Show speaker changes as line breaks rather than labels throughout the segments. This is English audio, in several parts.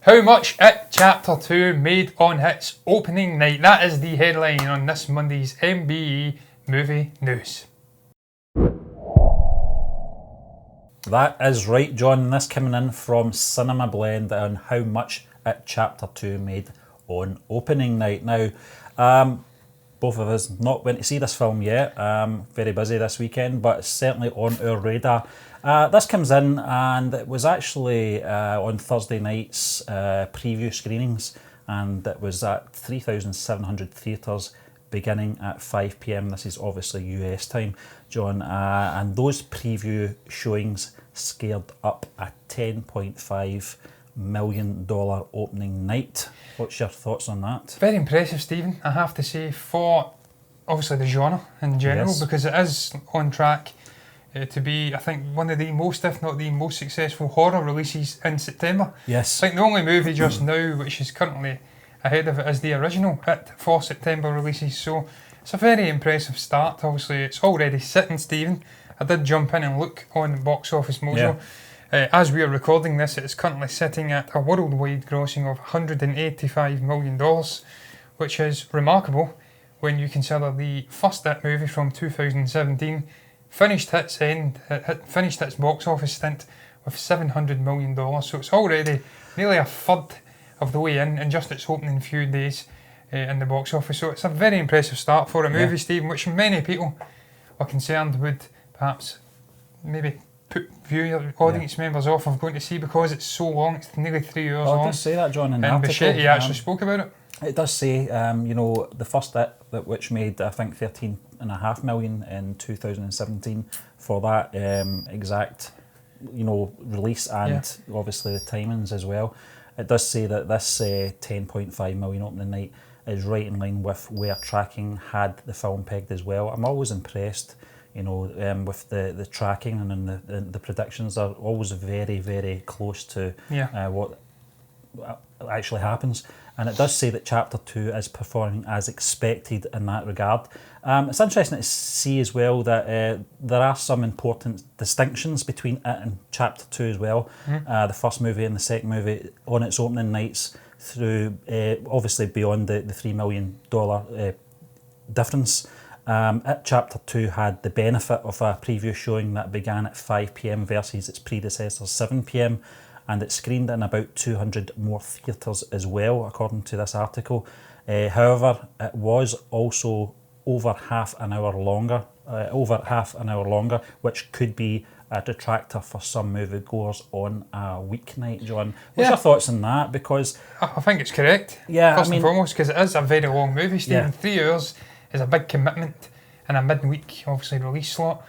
How much It Chapter 2 made on its opening night? That is the headline on this Monday's MBE Movie News.
That is right, John. This coming in from Cinema Blend on how much It Chapter 2 made on opening night. Now, both of us not went to see this film yet. Very busy this weekend, but it's certainly on our radar. This comes in, and it was actually on Thursday night's preview screenings, and it was at 3,700 theatres beginning at 5 p.m. This is obviously US time, John, and those preview showings scared up a $10.5 million opening night. What's your thoughts on that?
Very impressive, Stephen, I have to say, for obviously the genre in general,
Yes.
because it is on track to be, I think, one of the most, if not the most successful horror releases in September.
Yes.
I think the only movie just now which is currently ahead of it is the original It for September releases, so it's a very impressive start. Obviously it's already sitting, Stephen. I did jump in and look on Box Office Mojo. As we are recording this, it's currently sitting at a worldwide grossing of $185 million, which is remarkable when you consider the first It movie from 2017 finished its box office stint with $700 million, so it's already nearly a third of the way in just its opening few days in the box office. So it's a very impressive start for a movie, Stephen, which many people are concerned would perhaps maybe put viewer audience members off of going to see because it's so long. It's nearly 3 hours long.
It does say that, John, in the
and
article.
Bichetti actually spoke about it.
It does say, the first It, which made, I think, $13.5 million in 2017 for that exact, release, and obviously the timings as well. It does say that this $10.5 million opening night is right in line with where Tracking had the film pegged as well. I'm always impressed, with the tracking, and the predictions are always very, very close to what actually happens. And it does say that Chapter 2 is performing as expected in that regard. It's interesting to see as well that there are some important distinctions between it and Chapter 2 as well. The first movie and the second movie on its opening nights through, obviously beyond the $3 million difference. It Chapter 2 had the benefit of a preview showing that began at 5 p.m. versus its predecessor's 7 p.m. and it screened in about 200 more theatres as well, according to this article. However, it was also over half an hour longer, which could be a detractor for some moviegoers on a weeknight, John. What's your thoughts on that? Because
I think it's correct, first and foremost, because it is a very long movie, Stephen. 3 hours is a big commitment in a midweek, obviously, release slot.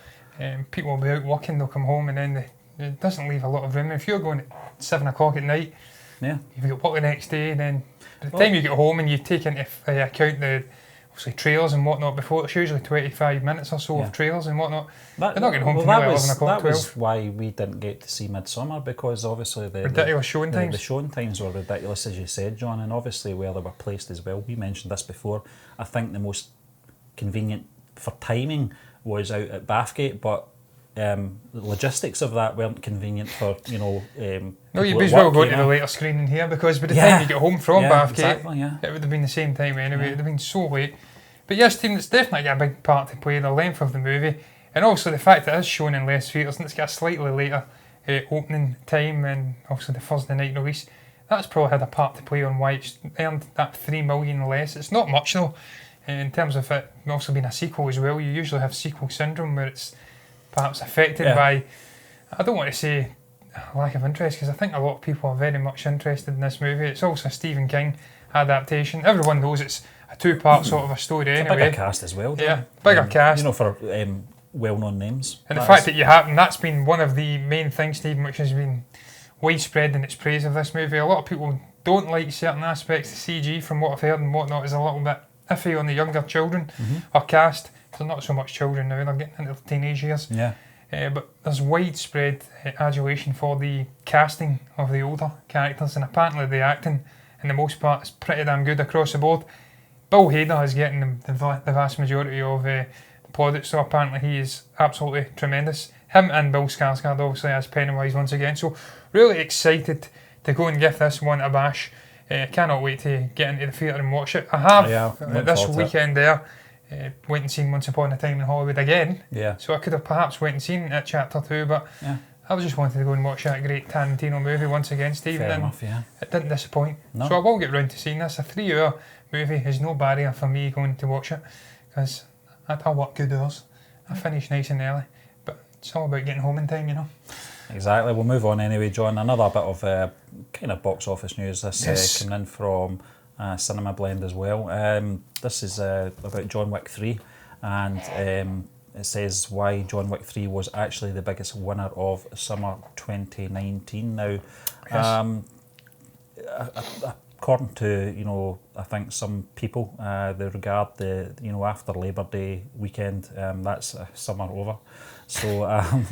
People will be out working, they'll come home, and then it doesn't leave a lot of room. If you're going at 7 o'clock at night, you've got work the next day, then by the time you get home and you take into account the obviously trailers and whatnot before, it's usually 25 minutes or so of trailers and whatnot. They're not getting home till 11 o'clock, 12.
That was why we didn't get to see Midsommar, because obviously
ridiculous showing times.
The showing times were ridiculous, as you said, John, and obviously where they were placed as well. We mentioned this before. I think the most convenient for timing was out at Bathgate, but the logistics of that weren't convenient for,
no, you'd be as well going to the later screening here, because by the time you get home from Bathgate, it would have been the same time anyway. It would have been so late. But yes, Stephen, it's definitely got a big part to play, the length of the movie, and also the fact that it is shown in less theatres and it's got a slightly later opening time and obviously the Thursday night release. That's probably had a part to play on why it's earned that $3 million less. It's not much though, in terms of it also being a sequel as well. You usually have sequel syndrome where it's perhaps affected by, I don't want to say lack of interest, because I think a lot of people are very much interested in this movie. It's also a Stephen King adaptation. Everyone knows it's a two-part sort of a story anyway.
A bigger cast as well.
Bigger cast.
For well-known names.
And the fact that that's been one of the main things, Stephen, which has been widespread in its praise of this movie. A lot of people don't like certain aspects. The CG, from what I've heard and whatnot, is a little bit iffy on the younger children or cast. They're not so much children now, they're getting into their teenage years. But there's widespread adulation for the casting of the older characters, and apparently the acting, in the most part, is pretty damn good across the board. Bill Hader is getting the vast majority of the plaudits, so apparently he is absolutely tremendous. Him and Bill Skarsgård obviously as Pennywise once again, so really excited to go and give this one a bash. Cannot wait to get into the theatre and watch it. I have this weekend there. Went and seen Once Upon a Time in Hollywood again.
Yeah.
So I could have perhaps went and seen it Chapter 2, but I just wanted to go and watch that great Tarantino movie once again, Stephen.
Fair enough,
it didn't disappoint.
No.
So I will get round to seeing this. A 3-hour movie is no barrier for me going to watch it, because I work good hours. I finish nice and early, but it's all about getting home in time, you know.
Exactly. We'll move on anyway, John. Another bit of kind of box office news. This coming in from Cinema Blend as well. This is about John Wick 3, and it says why John Wick 3 was actually the biggest winner of summer 2019. Now, according to I think some people, they regard the after Labour Day weekend, that's summer over. So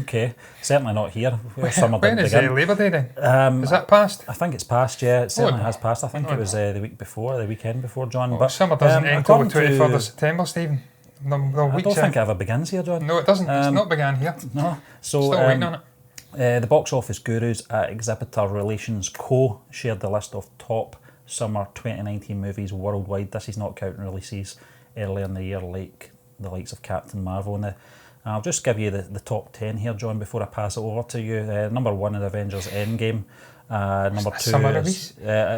okay, certainly not here.
When is Labour Day then? Is that passed?
I think it's passed. Yeah, it certainly has passed. I think it was the weekend before, John.
But summer doesn't end until the 23rd of September, Stephen.
I don't think it ever begins here, John.
No, it doesn't. It's not began here.
No. So
still waiting on it.
The box office gurus at Exhibitor Relations Co. shared the list of top summer 2019 movies worldwide. This is not counting releases earlier in the year like the likes of Captain Marvel. And I'll just give you the top 10 here, John, before I pass it over to you. Number 1 is Avengers Endgame. Number 2 is...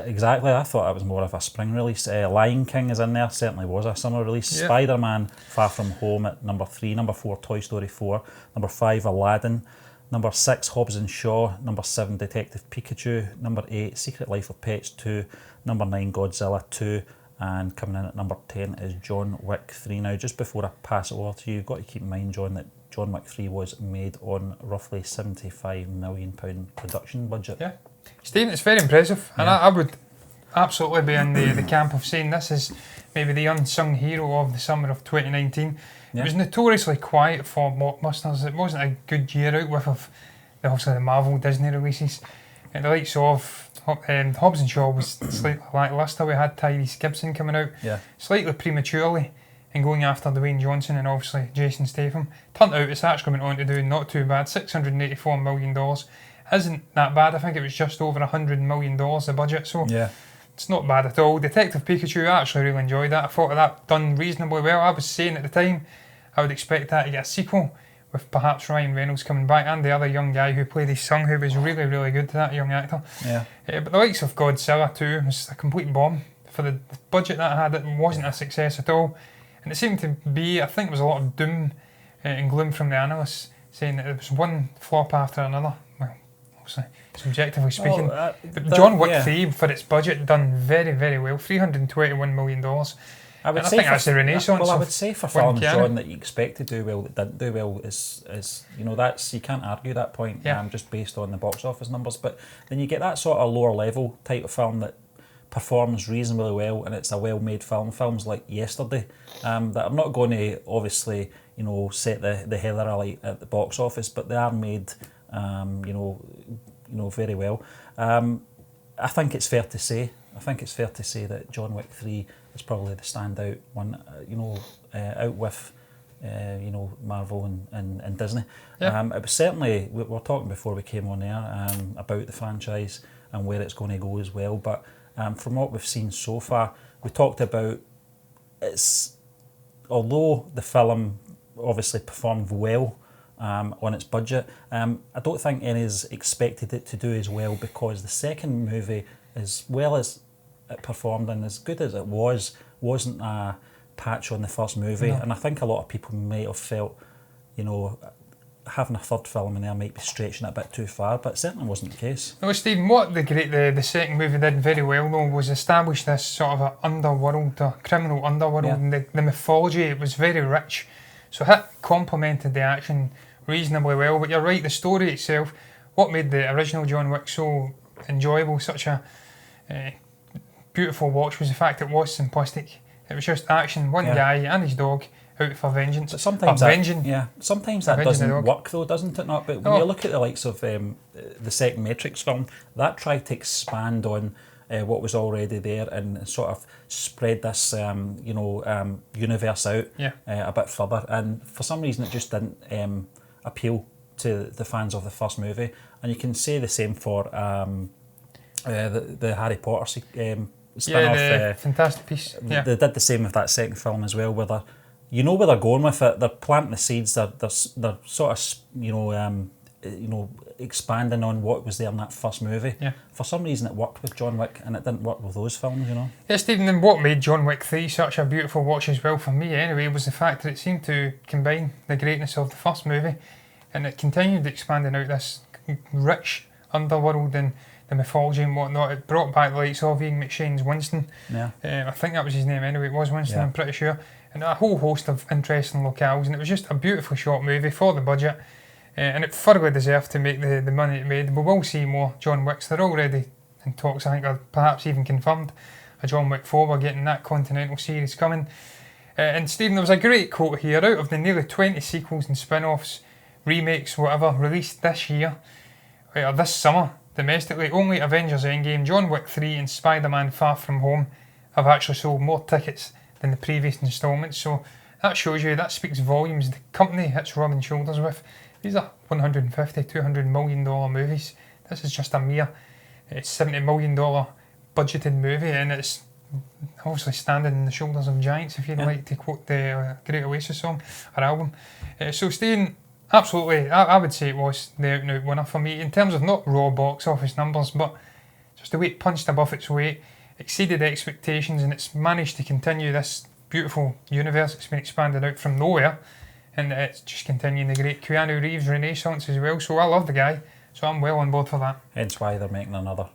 exactly, I thought it was more of a spring release. Lion King is in there, certainly was a summer release. Yeah. Spider-Man Far From Home at number 3. Number 4, Toy Story 4. Number 5, Aladdin. Number 6, Hobbs and Shaw. Number 7, Detective Pikachu. Number 8, Secret Life of Pets 2. Number 9, Godzilla 2. And coming in at number 10 is John Wick 3. Now, just before I pass it over to you, you've got to keep in mind, John, that John Wick 3 was made on roughly £75 million production budget. Yeah.
Stephen, it's very impressive. And I would absolutely be in the camp of saying this is maybe the unsung hero of the summer of 2019. Yeah. It was notoriously quiet for blockbusters. It wasn't a good year out with obviously the Marvel Disney releases. The likes of Hobbs and Shaw was slightly lacklustre. We had Tyrese Gibson coming out slightly prematurely and going after Dwayne Johnson and obviously Jason Statham. Turned out it's actually went on to do not too bad. $684 million isn't that bad. I think it was just over $100 million the budget, so it's not bad at all. Detective Pikachu, I actually really enjoyed that. I thought that done reasonably well. I was saying at the time I would expect that to get a sequel, with perhaps Ryan Reynolds coming back and the other young guy who played his son, who was really, really good, that young actor. Yeah. But the likes of Godzilla 2 was a complete bomb. For the budget that it had, it wasn't a success at all. And it seemed to be, I think there was a lot of doom and gloom from the analysts, saying that it was one flop after another. Well, obviously, subjectively speaking. But John Wick 3, for its budget, done very, very well. $321 million. I think that's the renaissance.
Well, I would say for films, John, that you expect to do well, that didn't do well, is that's, you can't argue that point, just based on the box office numbers. But then you get that sort of lower level type of film that performs reasonably well, and it's a well-made film. Films like Yesterday, that are not going to obviously set the heather alight at the box office, but they are made very well. I think it's fair to say that John Wick 3 is probably the standout one, out with Marvel and Disney. It was certainly, we were talking before we came on air about the franchise and where it's going to go as well, but from what we've seen so far, we talked about although the film obviously performed well on its budget, I don't think any's expected it to do as well, because the second movie, as well as it performed and as good as it wasn't a patch on the first movie. No. And I think a lot of people might have felt, having a third film in there might be stretching it a bit too far, but it certainly wasn't the case.
No, Stephen, what the second movie did very well though was establish this sort of a underworld, a criminal underworld, and the mythology. It was very rich, so it complemented the action reasonably well. But you're right, the story itself, what made the original John Wick so enjoyable, such a beautiful watch, was the fact it was simplistic. It was just action, one guy and his dog out for vengeance.
But sometimes that doesn't work though, doesn't it not? But when you look at the likes of the second Matrix film, that tried to expand on what was already there and sort of spread this universe out a bit further, and for some reason it just didn't appeal to the fans of the first movie. And you can say the same for The Harry Potter spin-off.
The fantastic piece. Yeah.
They did the same with that second film as well, where they're, you know where they're going with it. They're planting the seeds. They're sort of expanding on what was there in that first movie.
Yeah.
For some reason, it worked with John Wick, and it didn't work with those films.
Yeah, Stephen. And what made John Wick 3 such a beautiful watch as well for me, anyway, was the fact that it seemed to combine the greatness of the first movie, and it continued expanding out this rich underworld and the mythology and whatnot. It brought back the likes of Ian McShane's Winston.
Yeah.
I think that was his name anyway. It was Winston,
Yeah.
I'm pretty sure. And a whole host of interesting locales, and it was just a beautifully shot movie for the budget. And it thoroughly deserved to make the money it made. We will see more John Wicks. They're already in talks, I think, or perhaps even confirmed a John Wick 4. We're getting that Continental series coming. And Stephen, there was a great quote here. Out of the nearly 20 sequels and spin-offs, remakes, whatever, released this year, or this summer, domestically, only Avengers Endgame, John Wick 3 and Spider-Man Far From Home have actually sold more tickets than the previous instalments. So that shows you, that speaks volumes. The company it's rubbing shoulders with. These are $150, $200 million movies. This is just a mere $70 million budgeted movie, and it's obviously standing on the shoulders of giants, if you'd like to quote the Great Oasis song or album. So staying, absolutely, I would say it was the out-and-out winner for me in terms of not raw box office numbers, but just the way it punched above its weight, exceeded expectations, and it's managed to continue this beautiful universe. It's been expanded out from nowhere, and it's just continuing the great Keanu Reeves renaissance as well. So I love the guy, so I'm well on board for that.
Hence why they're making another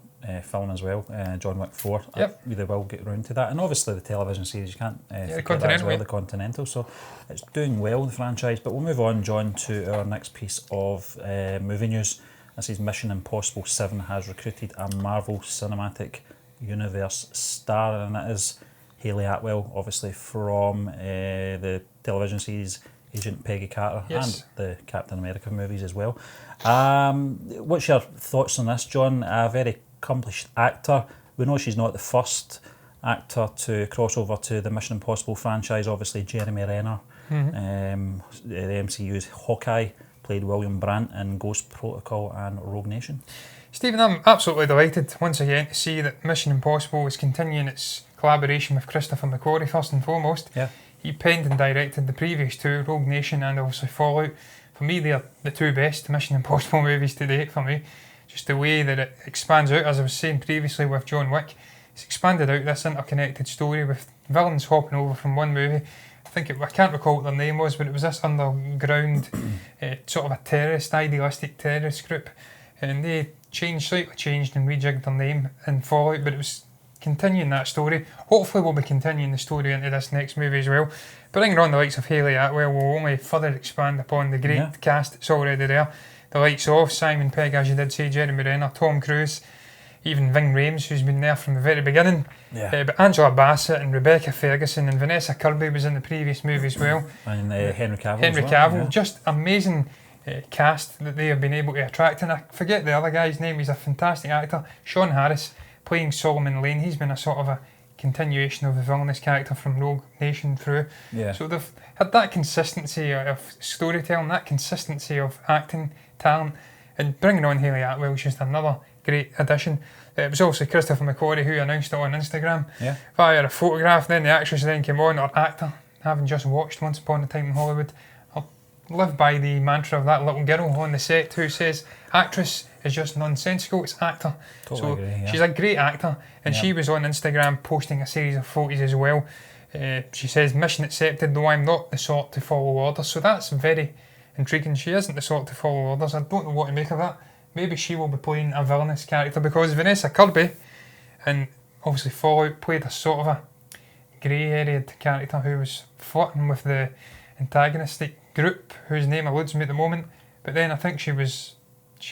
film as well, John Wick 4.
Yep.
They will get round to that, and obviously the television series, you can't
the
forget that as well,
Continental.
the Continental. So it's doing well, the franchise. But we'll move on, John, to our next piece of movie news. This is Mission Impossible 7 has recruited a Marvel Cinematic Universe star, and it is Hayley Atwell, obviously from the television series Agent Peggy Carter,
Yes.
and the Captain America movies as well. What's your thoughts on this, John? A very accomplished actor. We know she's not the first actor to cross over to the Mission Impossible franchise. Obviously, Jeremy Renner, the MCU's Hawkeye, played William Brandt in Ghost Protocol and Rogue Nation.
Stephen, I'm absolutely delighted once again to see that Mission Impossible is continuing its collaboration with Christopher McQuarrie first and foremost.
Yeah.
He penned and directed the previous two, Rogue Nation and obviously Fallout. For me, they're the two best Mission Impossible movies to date for me. Just the way that it expands out, as I was saying previously with John Wick, it's expanded out this interconnected story with villains hopping over from one movie. I can't recall what their name was, but it was this underground sort of a terrorist, idealistic terrorist group, and they slightly changed and rejigged their name in Fallout, but it was continuing that story. Hopefully we'll be continuing the story into this next movie as well. Bringing on the likes of Hayley Atwell will only further expand upon the great cast that's already there. The likes of Simon Pegg, as you did say, Jeremy Renner, Tom Cruise, even Ving Rhames, who's been there from the very beginning.
Yeah.
But Angela Bassett and Rebecca Ferguson and Vanessa Kirby was in the previous movie as well.
And Henry Cavill.
Henry
as well,
Cavill, just amazing cast that they have been able to attract. And I forget the other guy's name, he's a fantastic actor. Sean Harris, playing Solomon Lane. He's been a sort of a continuation of the villainous character from Rogue Nation through.
Yeah.
So they've had that consistency of storytelling, that consistency of acting talent, and bringing on Hayley Atwell is just another great addition. It was also Christopher McQuarrie who announced it on Instagram via a photograph. Then the actress then came on, or actor, having just watched Once Upon a Time in Hollywood. I'll live by the mantra of that little girl on the set who says actress is just nonsensical, it's actor.
Totally agree, yeah.
She's a great actor, and she was on Instagram posting a series of photos as well. She says, "Mission accepted, though I'm not the sort to follow orders." So that's very intriguing. She isn't the sort to follow orders. I don't know what to make of that. Maybe she will be playing a villainous character, because Vanessa Kirby, and obviously Fallout, played a sort of a grey-haired character who was flirting with the antagonistic group, whose name eludes me at the moment. But then I think she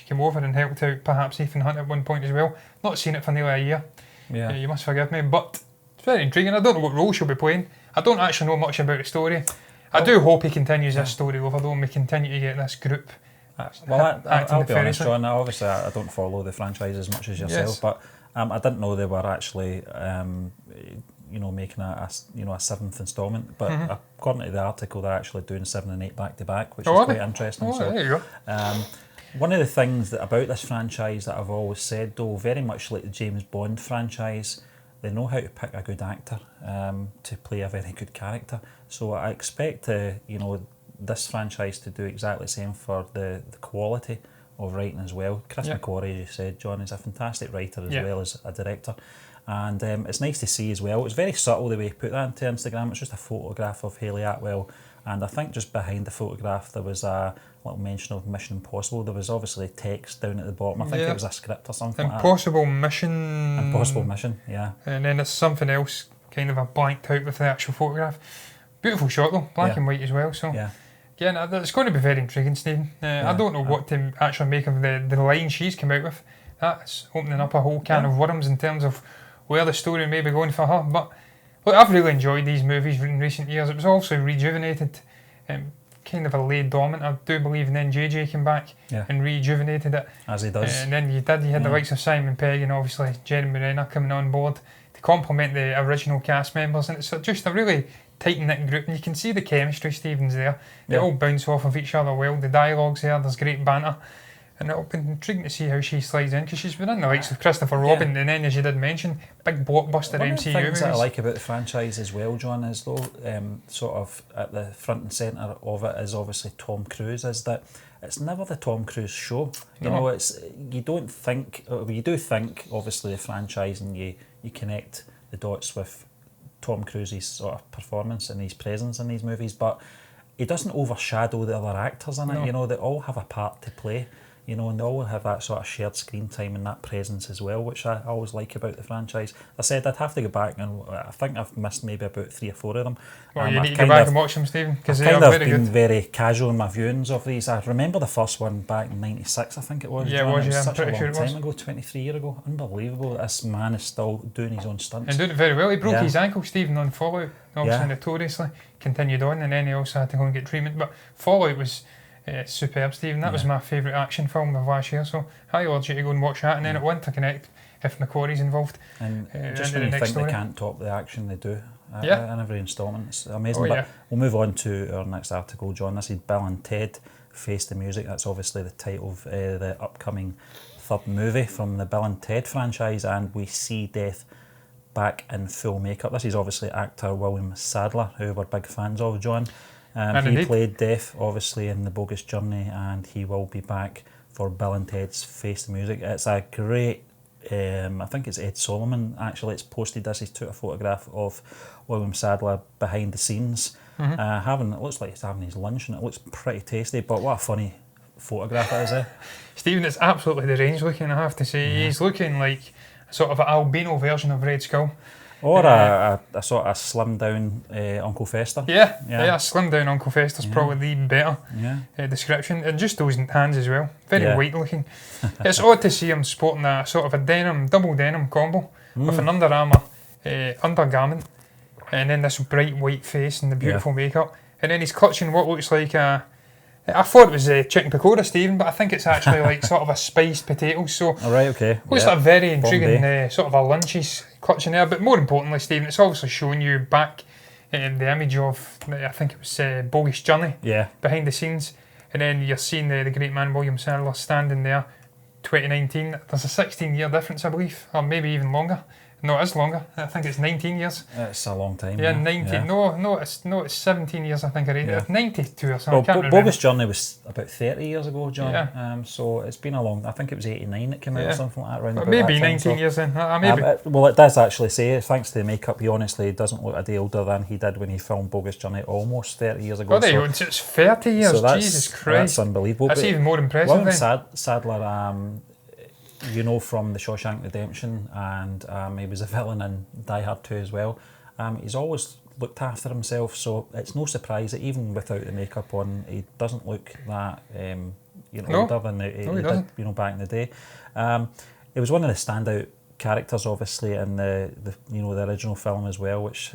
came over and helped out perhaps Ethan Hunt at one point as well. Not seen it for nearly a year.
Yeah.
You must forgive me, but it's very intriguing. I don't know what role she'll be playing. I don't actually know much about the story. I do hope he continues this story over, though, and we continue to get this group.
Well, I'll be honest,
nefariously.
John. Obviously, I don't follow the franchise as much as yourself, but I didn't know they were actually, making a seventh instalment. But according to the article, they're actually doing 7 and 8 back to back, which is quite interesting.
Oh,
so,
there you go.
One of the things about this franchise that I've always said, though, very much like the James Bond franchise, they know how to pick a good actor to play a very good character. So I expect this franchise to do exactly the same for the quality of writing as well. Chris McQuarrie, as you said, John, is a fantastic writer as well as a director. And it's nice to see as well. It's very subtle the way he put that into Instagram. It's just a photograph of Hayley Atwell. And I think just behind the photograph there was a little mention of Mission Impossible. There was obviously text down at the bottom. I think it was a script or something
Impossible Mission.
Impossible Mission, yeah.
And then it's something else, kind of a blanked out with the actual photograph. Beautiful shot though, black and white as well. So again, it's going to be very intriguing, Stephen. I don't know what to actually make of the line she's come out with. That's opening up a whole can of worms in terms of where the story may be going for her. But look, I've really enjoyed these movies in recent years. It was also rejuvenated, kind of a late dormant, I do believe, and then JJ came back and rejuvenated it. As he does. And then you had the likes of Simon Pegg and obviously Jeremy Renner coming on board to complement the original cast members. And it's just a really tight-knit group, and you can see the chemistry, Stephen's there. They all bounce off of each other well. The dialogue's there, there's great banter. And it'll be intriguing to see how she slides in, because she's been in the likes of Christopher Robin, and then, as you did mention, big blockbuster MCU movies. One of the things that I like about the franchise as well, John, is though, sort of at the front and centre of it is obviously Tom Cruise, is that it's never the Tom Cruise show. You know, you do think, obviously, the franchise, and you connect the dots with Tom Cruise's sort of performance and his presence in these movies, but he doesn't overshadow the other actors in it. You know, they all have a part to play. You know, and they all have that sort of shared screen time and that presence as well, which I always like about the franchise. I said I'd have to go back, and I think I've missed maybe about 3 or 4 of them. Well, you need to go back and watch them, Stephen, because they are very good. I've been
very casual in my viewings of these. I remember the first one back in '96, I think it was.
Yeah, it was.
Such
I'm pretty
a long
sure it was.
time ago, 23 years ago. Unbelievable. This man is still doing his own stunts.
And doing it very well. He broke his ankle, Stephen, on Fallout. Obviously, notoriously continued on, and then he also had to go and get treatment. But Fallout was superb, Stephen. That was my favourite action film of last year, so I urge you to go and watch that, and then at one to connect if McQuarrie's involved.
And just when you think they can't top the action they do in every instalment, it's amazing. But we'll move on to our next article, John. This is Bill and Ted Face the Music. That's obviously the title of the upcoming 3rd movie from the Bill and Ted franchise, and we see Death back in full makeup. This is obviously actor William Sadler, who we're big fans of, John. He played Death, obviously, in The Bogus Journey, and he will be back for Bill and Ted's Face the Music. It's a great, I think it's Ed Solomon, actually, it's posted this. He's took a photograph of William Sadler behind the scenes, it looks like he's having his lunch, and it looks pretty tasty, but what a funny photograph it is, eh?
Stephen, it's absolutely deranged looking, I have to say. He's looking like sort of an albino version of Red Skull.
Or a sort of slimmed down Uncle Fester.
Yeah, slimmed down Uncle Fester's probably the better description. And just those hands as well. Very white looking. It's odd to see him sporting a sort of a double denim combo with an Under Armour undergarment, and then this bright white face and the beautiful makeup. And then he's clutching what looks like I thought it was chicken pakora, Stephen, but I think it's actually like sort of a spiced potato. So, looks like a very intriguing sort of a lunch he's clutching there. But more importantly, Stephen, it's obviously showing you back the image of, I think it was Bogus Journey behind the scenes. And then you're seeing the great man William Sadler standing there, 2019. There's a 16-year difference, I believe, or maybe even longer. No, it is longer. I think it's 19 years.
It's a long time.
Yeah, 19. Yeah. No, it's 17 years. I think I read it. 92 or something.
Well, Bogus Journey was about 30 years ago, John. Yeah. So it's been a long. I think it was 89 it came out or something like that. Around
maybe 19 years then. Maybe.
Well, it does actually say, thanks to the makeup, he honestly doesn't look a day older than he did when he filmed Bogus Journey almost 30 years ago.
Oh, so it's 30 years. So Jesus Christ.
That's unbelievable.
That's even more impressive.
William Sadler. You know, from the Shawshank Redemption, and he was a villain in Die Hard 2 as well. He's always looked after himself, so it's no surprise that even without the makeup on, he doesn't look that older than he did, back in the day. He was one of the standout characters, obviously, in the original film as well, which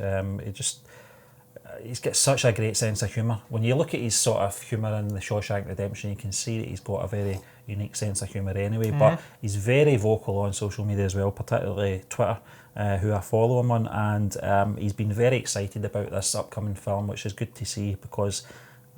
he's got such a great sense of humour. When you look at his sort of humour in the Shawshank Redemption, you can see that he's got a very unique sense of humour anyway, but he's very vocal on social media as well, particularly Twitter, who I follow him on, and he's been very excited about this upcoming film, which is good to see, because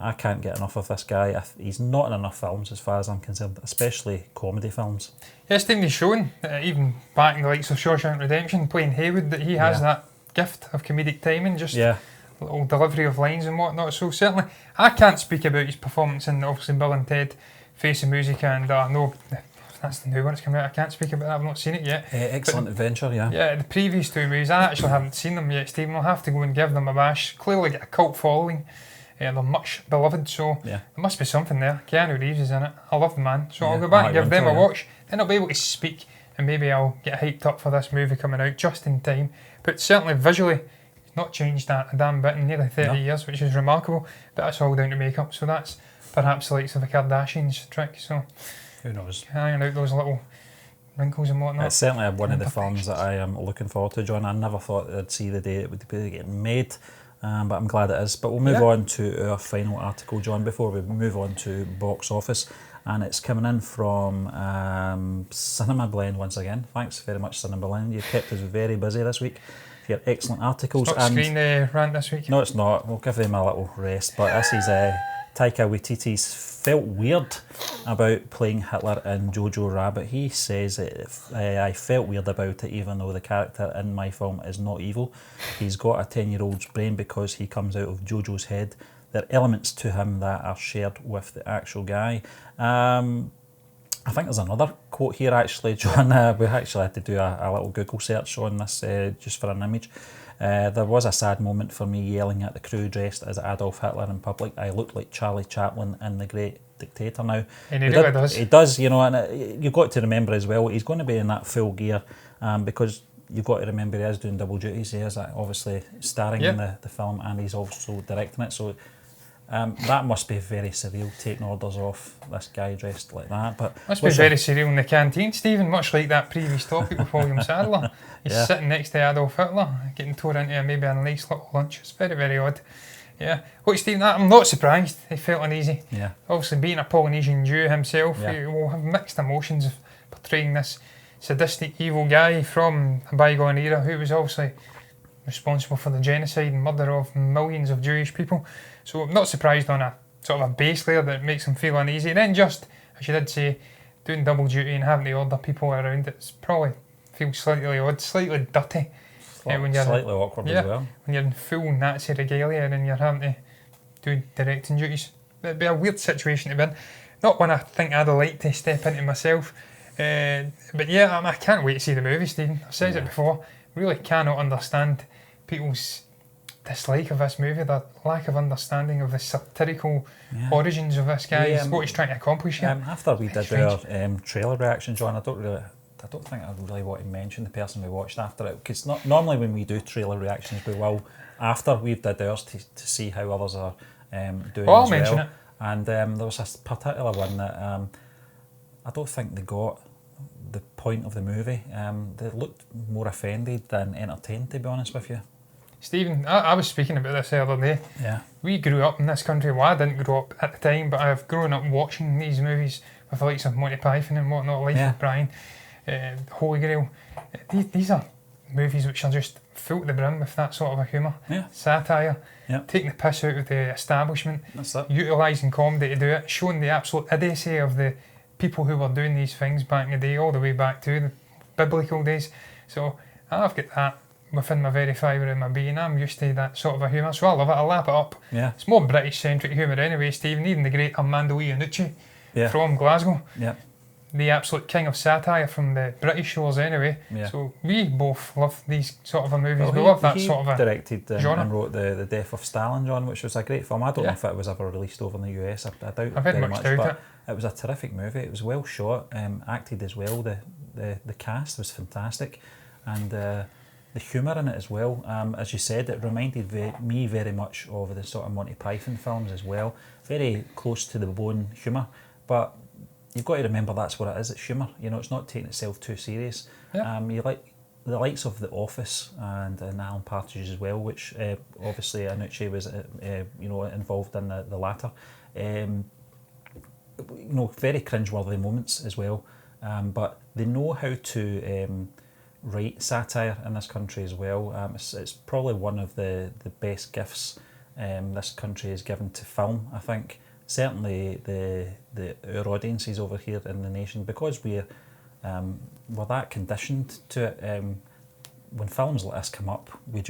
I can't get enough of this guy. He's not in enough films as far as I'm concerned, especially comedy films.
Yeah, Stephen, he's shown, even back in the likes of Shawshank Redemption, playing Haywood, that he has that gift of comedic timing, just little delivery of lines and whatnot. So certainly, I can't speak about his performance in, obviously, Bill and Ted, Face of Music, and no, that's the new one that's coming out. I can't speak about that, I've not seen it yet.
Excellent Adventure, yeah.
Yeah, the previous two movies, I actually haven't seen them yet, Stephen. I'll have to go and give them a bash. Clearly get a cult following. They're much beloved, so there must be something there. Keanu Reeves is in it. I love the man, so I'll go back and give them a watch. Then I'll be able to speak, and maybe I'll get hyped up for this movie coming out just in time. But certainly visually, it's not changed that a damn bit in nearly 30 years, which is remarkable. But that's all down to makeup, so that's perhaps the likes of the Kardashians trick. So
who knows?
Hanging out those little wrinkles and whatnot.
It's certainly one of the films that I am looking forward to, John. I never thought I'd see the day it would be getting made. But I'm glad it is. But we'll move on to our final article, John, before we move on to box office. And it's coming in from Cinema Blend once again. Thanks very much, Cinema Blend. You've kept us very busy this week for your excellent articles.
It's not screen rant this week.
No, it's not. We'll give them a little rest. But this is Taika Waititi's felt weird about playing Hitler in Jojo Rabbit. He says, I felt weird about it even though the character in my film is not evil. He's got a 10-year-old's brain because he comes out of Jojo's head. There are elements to him that are shared with the actual guy. I think there's another quote here actually, John. We actually had to do a little Google search on this just for an image. There was a sad moment for me yelling at the crew dressed as Adolf Hitler in public. I looked like Charlie Chaplin in The Great Dictator now.
And he really does.
He does, you know, and you've got to remember as well, he's going to be in that full gear because you've got to remember he is doing double duties. He is obviously starring in the film and he's also directing it. So that must be very surreal, taking orders off this guy dressed like that. But
must be very surreal in the canteen, Stephen, much like that previous topic with William Sadler. He's sitting next to Adolf Hitler, getting tore into maybe a nice little lunch. It's very, very odd. Yeah. Look, Stephen, I'm not surprised he felt uneasy. Yeah. Obviously, being a Polynesian Jew himself, he will have mixed emotions of portraying this sadistic, evil guy from a bygone era who was obviously responsible for the genocide and murder of millions of Jewish people. So I'm not surprised on a sort of a base layer that makes him feel uneasy. And then just, as you did say, doing double duty and having to order people around, it's probably feels slightly odd, slightly dirty. When you're,
slightly awkward as well.
When you're in full Nazi regalia and you're having to do directing duties. It'd be a weird situation to be in. Not one I think I'd like to step into myself. But yeah, I can't wait to see the movie, Stephen. I've said it before. Really cannot understand people's dislike of this movie, the lack of understanding of the satirical origins of this guy, what he's trying to accomplish here.
After we did our trailer reaction, John, I don't think I really want to mention the person we watched after it, because normally when we do trailer reactions, we will, after we've did ours, to see how others are doing
I'll
as
mention
well.
it.
And there was a particular one that I don't think they got the point of the movie. They looked more offended than entertained, to be honest with you.
Stephen, I was speaking about this the other day. Yeah. We grew up in this country. Well, I didn't grow up at the time, but I've grown up watching these movies with the likes of Monty Python and whatnot, Life of Brian, Holy Grail. These are movies which are just full to the brim with that sort of a humour, satire, taking the piss out of the establishment, utilising comedy to do it, showing the absolute idiocy of the people who were doing these things back in the day, all the way back to the biblical days. So I've got that within my very fibre of my being. I'm used to that sort of a humour, so I love it. I lap it up. Yeah. It's more British-centric humour anyway, Stephen. Even the great Armando Iannucci from Glasgow. Yeah. The absolute king of satire from the British shores anyway. Yeah. So we both love these sort of a movies. We love that sort of a
directed
genre.
And wrote the Death of Stalin, John, which was a great film. I don't know if it was ever released over in the US. I doubt it very much, but it was a terrific movie. It was well shot, acted as well. The cast was fantastic, and the humour in it as well. As you said, it reminded me very much of the sort of Monty Python films as well. Very close to the bone humour, but you've got to remember that's what it is. It's humour. You know, it's not taking itself too serious. Yeah. You like the likes of The Office and Alan Partridge as well, which obviously Iannucci was involved in the latter. Very cringeworthy moments as well. But they know how to write satire in this country as well. It's probably one of the best gifts this country is given to film. I think certainly our audiences over here in the nation, because we're that conditioned to it. When films like this come up, we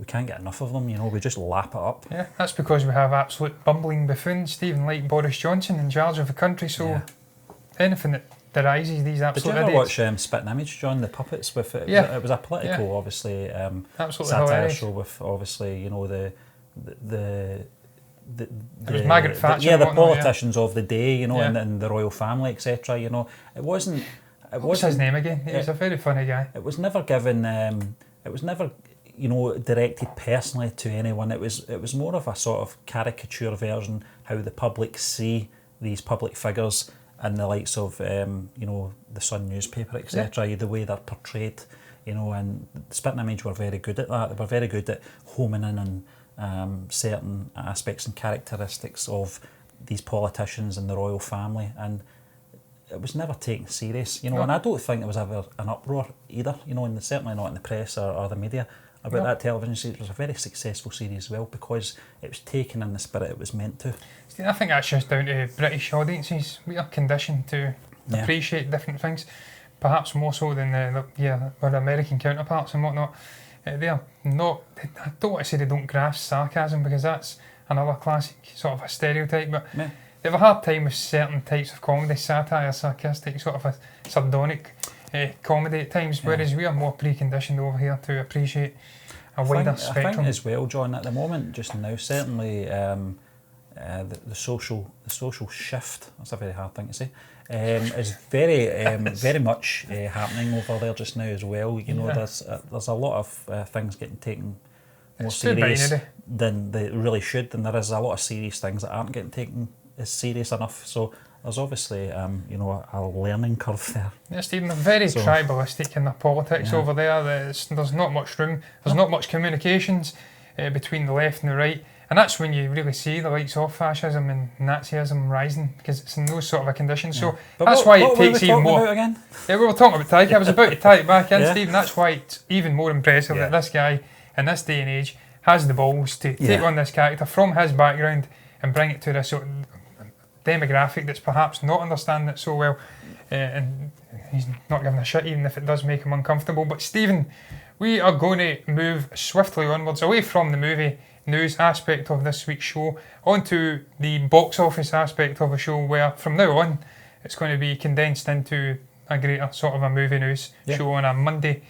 can't get enough of them. We just lap it up.
Yeah, that's because we have absolute bumbling buffoons, Stephen, like Boris Johnson, in charge of the country. So anything that derises these absolute
Did you ever
idiots.
watch Spit and Image, John? The puppets with it.
Yeah.
It was a political, obviously,
Absolutely
satire
hilarious.
show with obviously the
It was Margaret Thatcher.
the
and whatnot,
politicians of the day,
Yeah.
and the royal family, etc. It wasn't.
What's his name again? He was a very funny guy.
It was never given. It was never, directed personally to anyone. It was more of a sort of caricature version how the public see these public figures and the likes of the Sun newspaper, etc. The way they're portrayed, and Spit and Image were very good at that. They were very good at homing in on certain aspects and characteristics of these politicians and the royal family, and it was never taken serious, and I don't think there was ever an uproar either, and certainly not in the press or the media about that television series. It was a very successful series as well because it was taken in the spirit it was meant to.
I think that's just down to British audiences. We are conditioned to appreciate different things, perhaps more so than our American counterparts and whatnot. They are not. I don't want to say they don't grasp sarcasm, because that's another classic sort of a stereotype, but they have a hard time with certain types of comedy, satire, sarcastic, sort of a sardonic comedy at times, whereas we are more preconditioned over here to appreciate a wider spectrum.
I think as well, John, at the moment, just now, certainly the social shift, that's a very hard thing to say, is very much happening over there just now as well. There's a lot of things getting taken more serious than they really should, and there is a lot of serious things that aren't getting taken as serious enough. So there's obviously a learning curve there.
Yeah, Stephen, they're very tribalistic in their politics over there. There's not much room. There's not much communications between the left and the right. And that's when you really see the likes of fascism and Nazism rising, because it's in those sort of a conditions. So that's why it takes even more.
Again?
Yeah, we were talking about Taika. I was about to tie it back in, Stephen. That's why it's even more impressive that this guy, in this day and age, has the balls to take on this character from his background and bring it to this sort of demographic that's perhaps not understanding it so well. And he's not giving a shit, even if it does make him uncomfortable. But Stephen, we are going to move swiftly onwards, away from the movie news aspect of this week's show onto the box office aspect of the show, where from now on it's going to be condensed into a greater sort of a movie news show on a Monday,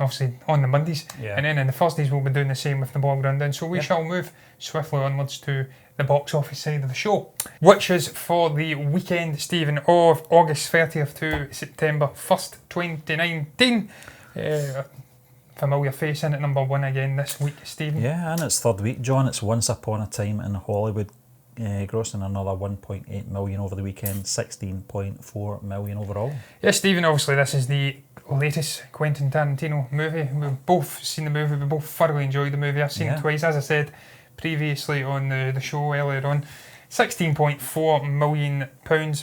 obviously on the Mondays, and then on the Thursdays we'll be doing the same with the blog rundown. So we shall move swiftly onwards to the box office side of the show, which is for the weekend, Stephen, of August 30th to September 1st, 2019. Familiar face in at number one again this week, Stephen.
Yeah, and it's third week, John. It's Once Upon a Time in Hollywood, grossing another 1.8 million over the weekend, 16.4 million overall.
Yes, Stephen, obviously this is the latest Quentin Tarantino movie. We've both seen the movie, we both thoroughly enjoyed the movie. I've seen it twice, as I said previously on the show earlier on. £16.4 million,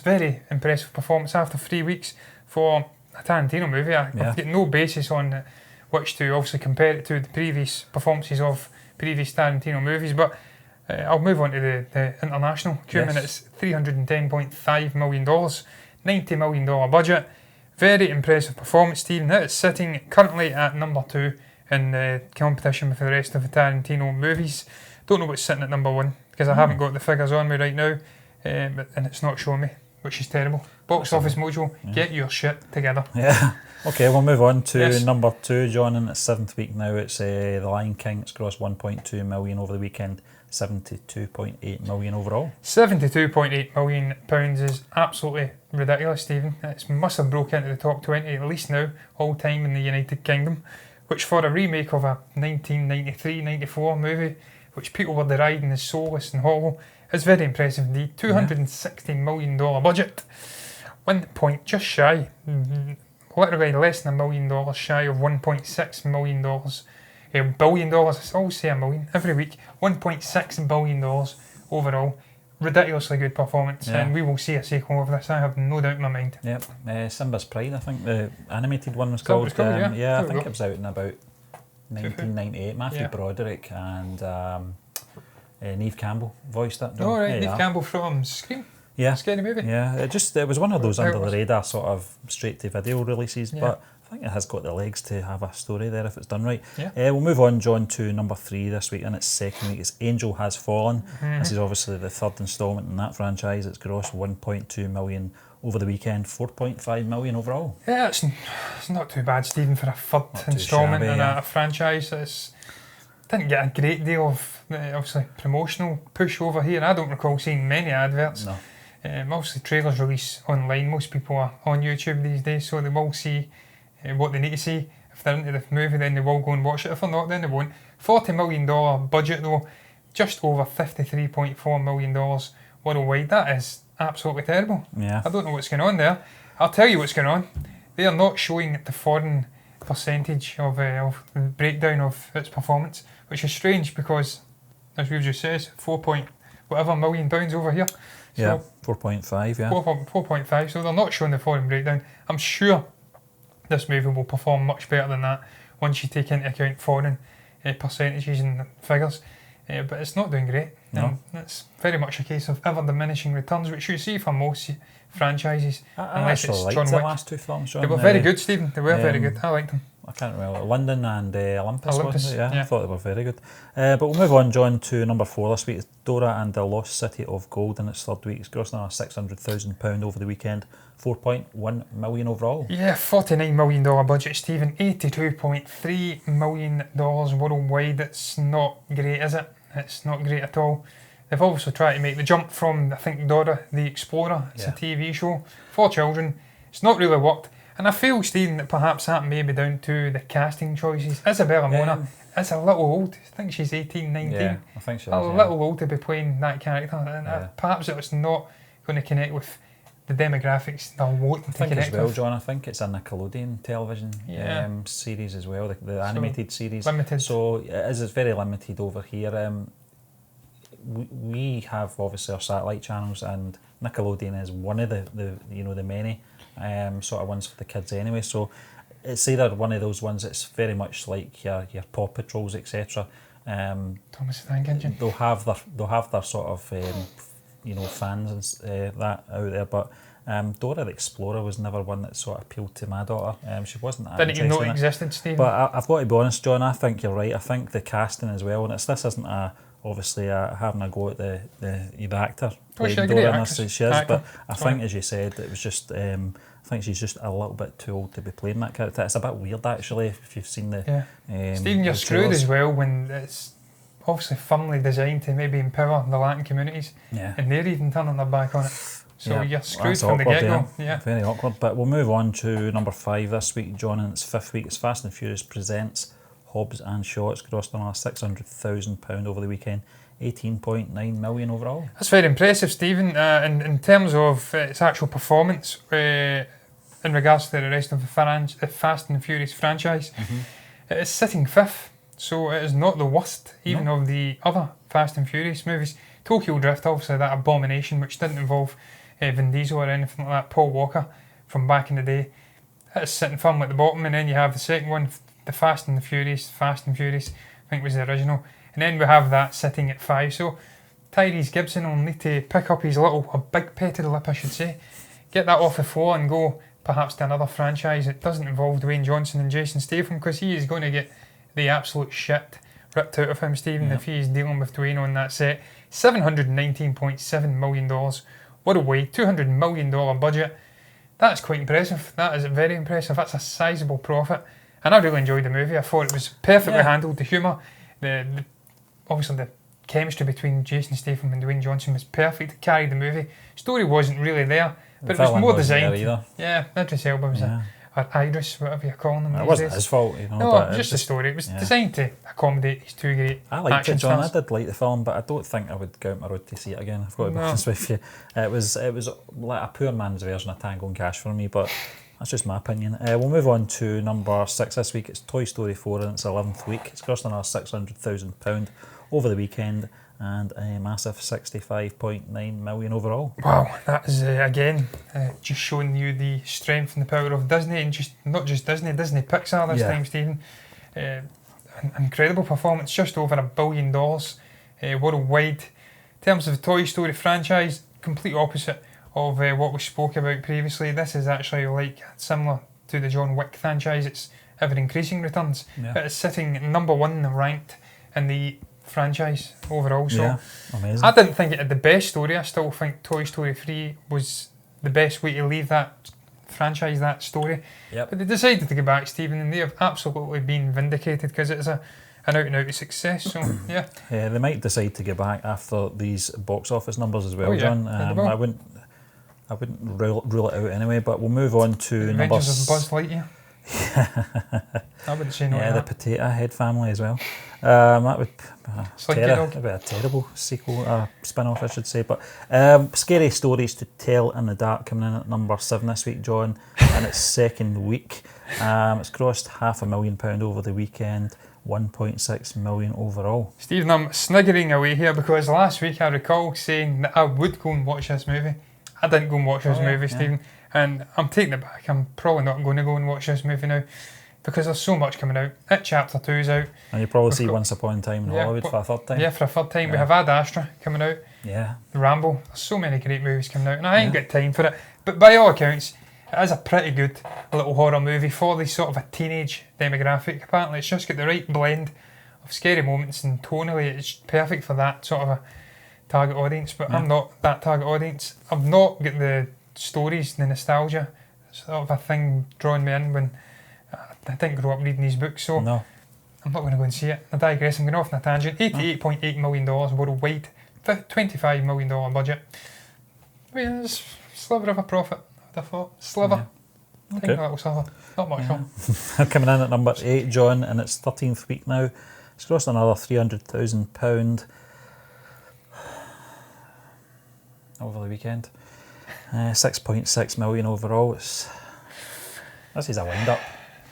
very impressive performance after 3 weeks for a Tarantino movie. I've got no basis on which to obviously compare it to the previous performances of previous Tarantino movies, but I'll move on to the international cumin. It's $310.5 million, $90 million budget. Very impressive performance, Stephen. It's sitting currently at number 2 in the competition with the rest of the Tarantino movies. Don't know what's sitting at number 1 because I haven't got the figures on me right now, and it's not showing me, which is terrible. Box Office Mojo, get your shit together.
Yeah. Okay, we'll move on to number 2, John, in its 7th week now. It's The Lion King. It's grossed 1.2 million over the weekend, 72.8 million overall.
£72.8 million is absolutely ridiculous, Stephen. It must have broke into the top 20 at least now, all time in the United Kingdom, which for a remake of a 1993-94 movie, which people were deriding as soulless and hollow, is very impressive indeed. $260 million budget. 1 point just shy, literally less than $1 million shy of $1.6 million. $1 billion, I always say a million every week. $1.6 billion overall. Ridiculously good performance, and we will see a sequel of this, I have no doubt in my mind.
Yep, Simba's Pride, I think the animated one was called.
I think
it was out in about 1998. Matthew Broderick and Neve Campbell voiced that.
Oh, right, Neve Campbell from Scream.
Yeah.
Scary movie.
Yeah, it was one of those under the radar sort of straight to video releases, but I think it has got the legs to have a story there if it's done right.
Yeah.
We'll move on, John, to number 3 this week, and its second week. It's Angel Has Fallen. This is obviously the third instalment in that franchise. It's grossed 1.2 million over the weekend, 4.5 million overall.
Yeah, it's not too bad, Stephen, for a third instalment in a franchise. Didn't get a great deal of obviously promotional push over here. I don't recall seeing many adverts.
No.
Obviously trailers release online. Most people are on YouTube these days, so they will see what they need to see. If they're into the movie, then they will go and watch it. If they're not, then they won't. $40 million budget though, just over $53.4 million worldwide. That is absolutely terrible.
Yeah.
I don't know what's going on there. I'll tell you what's going on. They are not showing the foreign percentage of the breakdown of its performance, which is strange because, as we've just said, £4 million over here. So
yeah, 4.5, yeah.
4.5, so they're not showing the foreign breakdown. I'm sure this movie will perform much better than that once you take into account foreign percentages and figures. But it's not doing great.
No.
It's very much a case of ever diminishing returns, which you see for most franchises.
I actually liked the last two films, John.
They were very good, Stephen. They were very good. I liked them.
I can't remember, London and Olympus, wasn't it?
Yeah.
I thought they were very good. But we'll move on, John, to number 4 this week. It's Dora and the Lost City of Gold in its third week. It's grossing £600,000 over the weekend, 4.1 million overall.
Yeah, $49 million budget, Stephen. $82.3 million worldwide. It's not great, is it? It's not great at all. They've also tried to make the jump from, I think, Dora the Explorer. It's a TV show for children. It's not really worked. And I feel, Stephen, that perhaps that may be down to the casting choices. Isabella Mona is a little old. I think she's 18, 19.
Yeah, I think she is.
A little old to be playing that character. And perhaps it was not going to connect with the demographics they're wanting to connect with.
As well, John, I think it's a Nickelodeon television series as well, the animated series.
Limited.
So it's very limited over here. We have obviously our satellite channels, and Nickelodeon is one of the many sort of ones for the kids anyway. So it's either one of those ones that's very much like your Paw Patrols, etc.
Thomas the Tank Engine.
They'll have their sort of fans and that out there, but Dora the Explorer was never one that sort of appealed to my daughter. She wasn't that
Didn't even know
interested
it
in
existed, Stephen.
But I've got to be honest, John, I think you're right. I think the casting as well, and this isn't obviously having a go at the actor playing Dora in this, she is, but I think, as you said, it was just I think she's just a little bit too old to be playing that character. It's a bit weird actually if you've seen the
Stephen, you're screwed as well when it's obviously firmly designed to maybe empower the Latin communities, and they're even turning their back on it. So you're screwed from the get-go. Yeah.
Very awkward. But we'll move on to number 5 this week, John, in its 5th week. It's Fast and Furious presents Hobbs and Shaw. It's grossed on £600,000 over the weekend, 18.9 million overall.
That's very impressive, Stephen. In terms of its actual performance, in regards to the rest of the Fast and Furious franchise, it is sitting 5th. So it is not the worst, even of the other Fast and Furious movies. Tokyo Drift, obviously that abomination, which didn't involve Vin Diesel or anything like that, Paul Walker from back in the day. It's sitting firmly at the bottom, and then you have the second one, the Fast and Furious, I think was the original. And then we have that sitting at 5. So Tyrese Gibson will need to pick up his big petted lip, I should say, get that off the floor and go perhaps to another franchise that doesn't involve Dwayne Johnson and Jason Statham, because he is going to get the absolute shit ripped out of him, Stephen, if he is dealing with Dwayne on that set. $719.7 million worldwide, $200 million budget. That's quite impressive. That is very impressive. That's a sizable profit. And I really enjoyed the movie. I thought it was perfectly handled. The humour, obviously the chemistry between Jason Statham and Dwayne Johnson was perfect. It carried the movie. Story wasn't really there, but it was more designed. Yeah, Idris Elba was or Idris, whatever you're calling them.
It wasn't his fault,
No,
but
just the story. It was designed to accommodate these two great
I liked
action
it, John.
stars.
I did like the film, but I don't think I would go out my road to see it again. I've got to be honest with you. It was like a poor man's version of Tango and Cash for me, but that's just my opinion. We'll move on to number 6 this week. It's Toy Story 4 in its 11th week. It's cost another £600,000 over the weekend, and a massive 65.9 million overall.
Wow, that is again just showing you the strength and the power of Disney, and not just Disney Pixar this time, Stephen. an incredible performance, just over $1 billion worldwide. In terms of the Toy Story franchise, complete opposite of what we spoke about previously. This is actually like similar to the John Wick franchise. It's ever increasing returns.
Yeah.
It's sitting number 1 ranked in the franchise overall. So
Yeah, amazing.
I didn't think it had the best story. I still think Toy Story 3 was the best way to leave that franchise, that story.
Yep.
But they decided to go back, Stephen, and they have absolutely been vindicated because it's an out-and-out success. So, yeah.
Yeah, they might decide to get back after these box office numbers as well,
Oh, yeah,
John.
they will.
I wouldn't rule it out anyway, but we'll move on to number...
Adventures of Buzz Lightyear. I wouldn't say no to
the
that.
Potato Head family as well. That would
Slinky Dog.
that'd be a terrible sequel, spin-off I should say. But Scary Stories to Tell in the Dark coming in at number 7 this week, John, in its second week. It's grossed £500,000 over the weekend, 1.6 million overall.
Stephen, I'm sniggering away here because last week I recall saying that I would go and watch this movie. I didn't go and watch this movie, Stephen, and I'm taking it back. I'm probably not going to go and watch this movie now because there's so much coming out. It Chapter 2 is out.
And you probably see Once Upon a Time in Hollywood for a third time.
Yeah, for a third time. We have Ad Astra coming out.
Yeah.
Rambo. There's so many great movies coming out, and I ain't got time for it. But by all accounts, it is a pretty good little horror movie for the sort of a teenage demographic. Apparently, it's just got the right blend of scary moments, and tonally, it's perfect for that sort of a target audience. But I'm not that target audience. I've not got the stories, the nostalgia sort of a thing drawing me in when I didn't grow up reading these books. So
No.
I'm not going to go and see it. I digress. I'm going off on a tangent. $88.8 million worldwide, $25 million budget. I mean, it's a sliver of a profit, I would have thought. Sliver. I think that will sliver. Not much more.
Coming in at number 8, John, in its 13th week now. It's grossed another £300,000 over the weekend. 6.6 million overall. This is a wind-up.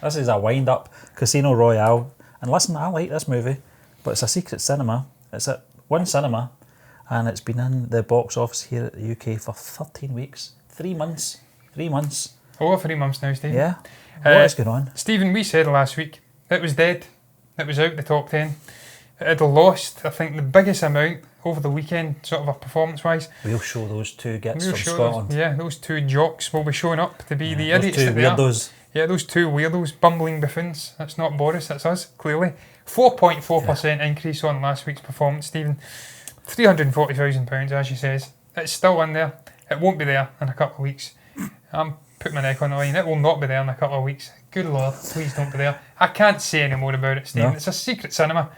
This is a wind-up. Casino Royale. And listen, I like this movie, but it's a secret cinema. It's at one cinema, and it's been in the box office here at the UK for 13 weeks. 3 months. 3 months.
Over 3 months now, Stephen.
Yeah. What is going on?
Stephen, we said last week it was dead. It was out the top 10. It had lost, I think, the biggest amount over the weekend, sort of a performance-wise.
We'll show those two gits
We'll
from
show
Scotland.
those two jocks will be showing up to be the
Those
idiots
two
that they are.
weirdos.
Yeah, those two weirdos, bumbling buffoons. That's not Boris, that's us, clearly. 4.4% increase on last week's performance, Stephen. £340,000, as she says. It's still in there. It won't be there in a couple of weeks. I'm putting my neck on the line. It will not be there in a couple of weeks. Good Lord, please don't be there. I can't say any more about it, Stephen.
No.
It's a secret cinema.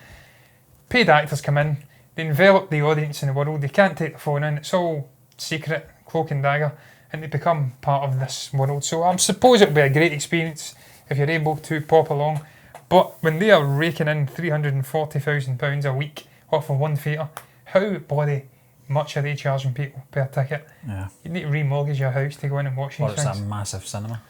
Paid actors come in. They envelop the audience in the world. They can't take the phone in. It's all secret, cloak and dagger. And they become part of this world. So I suppose it'll be a great experience if you're able to pop along. But when they are raking in £340,000 a week off of one theatre, how bloody much are they charging people per ticket?
Yeah.
You need to remortgage your house to go in and watch these
Or it's
things.
a massive cinema.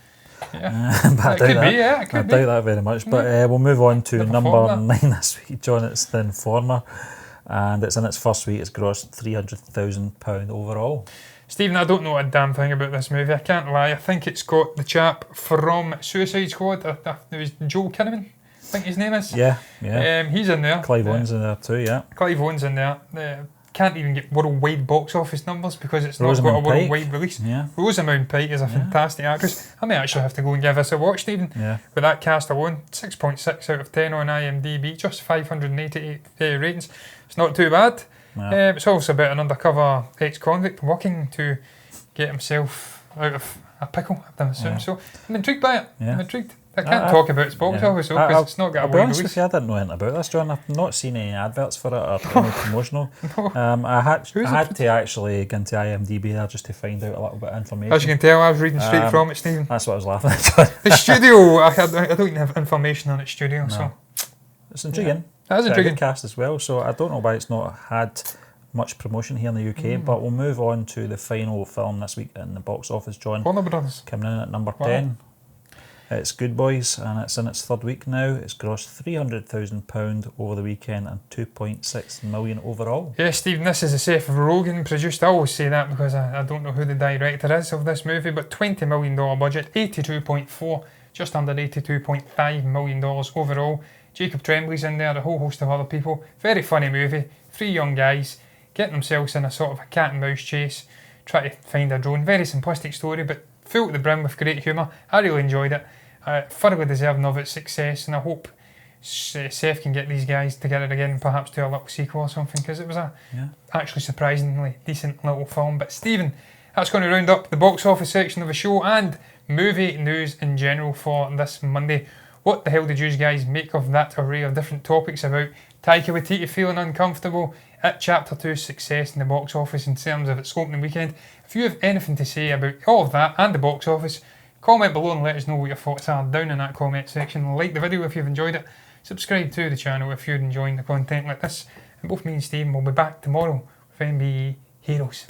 Yeah.
But I
It
doubt
could
that.
be, yeah, it
I
could
doubt
be.
that very much. But we'll move on to
Never
number
thought
9 this week, John. It's The Informer. And it's in its first week. It's grossed £300,000 overall.
Stephen, I don't know a damn thing about this movie. I can't lie. I think it's got the chap from Suicide Squad. It was Joel Kinnaman, I think his name is.
Yeah, yeah.
He's in there.
Clive Owen's in there too, yeah.
Clive Owen's in there. Can't even get worldwide box office numbers because it's not
Rosamund
got a
Pike.
worldwide release.
Yeah.
Rosamund Pike is a fantastic actress. I may actually have to go and give this a watch, Stephen.
Yeah.
With that cast alone, 6.6 out of 10 on IMDb, just 588 ratings. It's not too bad.
Yeah.
It's also about an undercover ex-convict working to get himself out of a pickle, I'm assuming.
Yeah.
So I'm intrigued by it.
Yeah.
I'm intrigued. I can't talk about its box office though, because it's not got a
I'll be
wide
honest
release.
with you, I didn't know anything about this, John. I've not seen any adverts for it or any promotional. I had to actually go into IMDb there just to find out a little bit of information.
As you can tell, I was reading straight from it, Stephen.
That's what I was laughing at.
The studio, I don't even have information on its studio, so
It's intriguing.
that is
It's a
intriguing.
good cast as well, so I don't know why it's not had much promotion here in the UK, but we'll move on to the final film this week in the box office, John.
Warner Brothers.
Coming in at number
Wow.
10. It's Good Boys, and it's in its third week now. It's grossed £300,000 over the weekend and 2.6 million overall.
Yeah, Stephen, this is a Seth Rogen produced. I always say that because I don't know who the director is of this movie, but $20 million budget, 82.4, just under $82.5 million overall. Jacob Tremblay's in there, a whole host of other people. Very funny movie. 3 young guys getting themselves in a sort of a cat and mouse chase, try to find a drone. Very simplistic story, but full to the brim with great humour. I really enjoyed it. Thoroughly deserving of its success, and I hope Seth can get these guys together again and perhaps do a little sequel or something, because it was a actually surprisingly decent little film. But Stephen, that's going to round up the box office section of the show and movie news in general for this Monday. What the hell did you guys make of that array of different topics about Taika Waititi feeling uncomfortable at Chapter 2's success in the box office in terms of its opening weekend? If you have anything to say about all of that and the box office, comment below and let us know what your thoughts are down in that comment section. Like the video if you've enjoyed it. Subscribe to the channel if you're enjoying the content like this. And both me and Stephen will be back tomorrow with MBE Heroes.